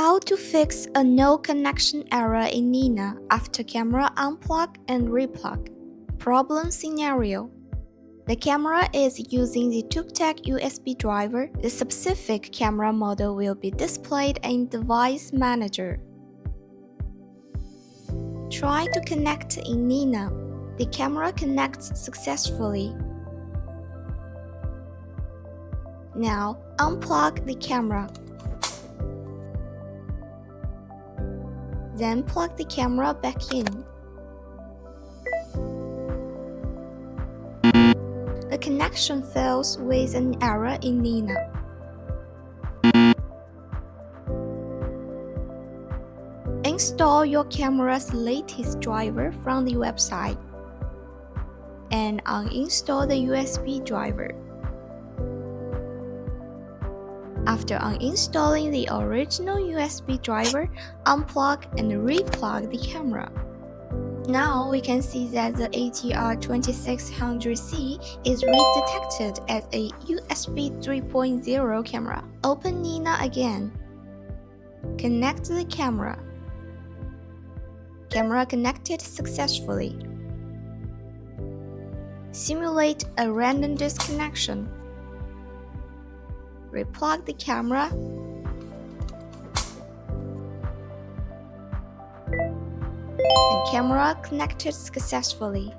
How to fix a no connection error in N.I.N.A after camera unplug and replug. Problem scenario. The camera is using the Tuk-Tak USB driver. The specific camera model will be displayed in Device Manager. Try to connect in N.I.N.A. The camera connects successfully. Now unplug the camera. Then plug the camera back in. The connection fails with an error in N.I.N.A. Install your camera's latest driver from the website and uninstall the USB driver. After uninstalling the original USB driver, unplug and replug the camera. Now we can see that the ATR2600C is redetected as a USB 3.0 camera. Open N.I.N.A again. Connect the camera. Camera connected successfully. Simulate a random disconnection. Replug the camera. The camera connected successfully.